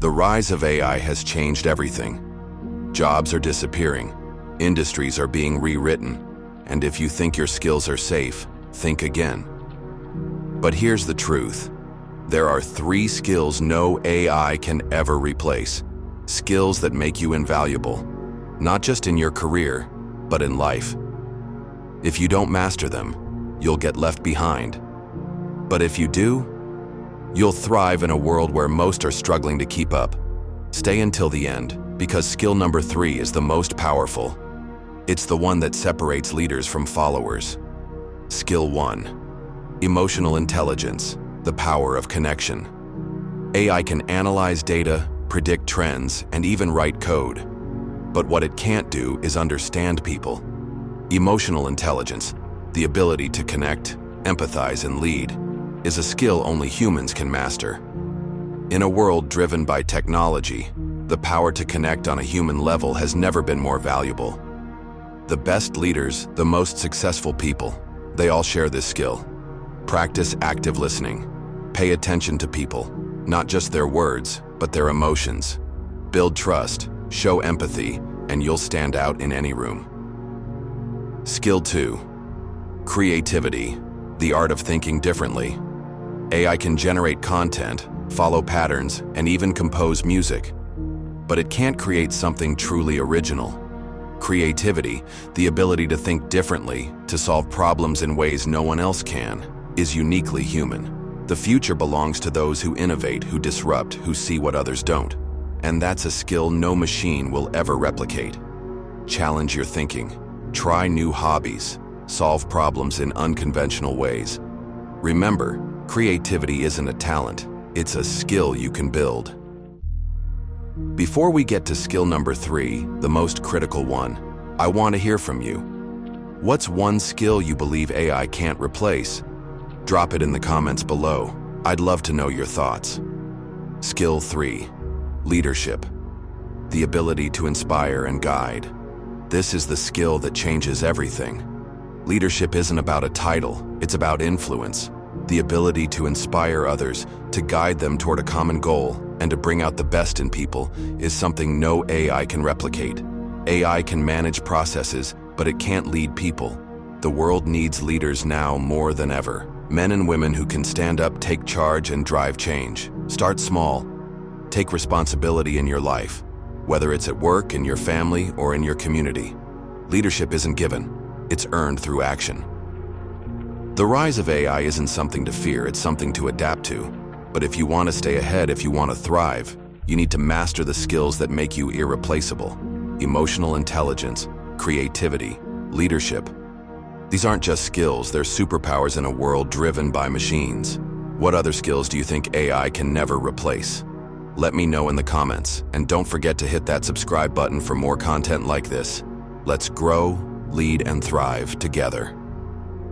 The rise of AI has changed everything. Jobs are disappearing, industries are being rewritten, and if you think your skills are safe, think again. But here's the truth. There are 3 skills no AI can ever replace. Skills that make you invaluable, not just in your career, but in life. If you don't master them, you'll get left behind. But if you do, you'll thrive in a world where most are struggling to keep up. Stay until the end, because skill number 3 is the most powerful. It's the one that separates leaders from followers. Skill 1. Emotional intelligence, the power of connection. AI can analyze data, predict trends, and even write code. But what it can't do is understand people. Emotional intelligence, the ability to connect, empathize, and lead, is a skill only humans can master. In a world driven by technology, the power to connect on a human level has never been more valuable. The best leaders, the most successful people, they all share this skill. Practice active listening. Pay attention to people, not just their words, but their emotions. Build trust, show empathy, and you'll stand out in any room. Skill 2. Creativity, the art of thinking differently. AI can generate content, follow patterns, and even compose music. But it can't create something truly original. Creativity, the ability to think differently, to solve problems in ways no one else can, is uniquely human. The future belongs to those who innovate, who disrupt, who see what others don't. And that's a skill no machine will ever replicate. Challenge your thinking. Try new hobbies. Solve problems in unconventional ways. Remember, creativity isn't a talent, it's a skill you can build. Before we get to skill number 3, the most critical one, I want to hear from you. What's one skill you believe AI can't replace? Drop it in the comments below. I'd love to know your thoughts. Skill 3. Leadership. The ability to inspire and guide. This is the skill that changes everything. Leadership isn't about a title, it's about influence. The ability to inspire others, to guide them toward a common goal, and to bring out the best in people is something no AI can replicate. AI can manage processes, but it can't lead people. The world needs leaders now more than ever. Men and women who can stand up, take charge, and drive change. Start small. Take responsibility in your life, whether it's at work, in your family, or in your community. Leadership isn't given, it's earned through action. The rise of AI isn't something to fear, it's something to adapt to. But if you want to stay ahead, if you want to thrive, you need to master the skills that make you irreplaceable. Emotional intelligence, creativity, leadership. These aren't just skills, they're superpowers in a world driven by machines. What other skills do you think AI can never replace? Let me know in the comments, and don't forget to hit that subscribe button for more content like this. Let's grow, lead, and thrive together.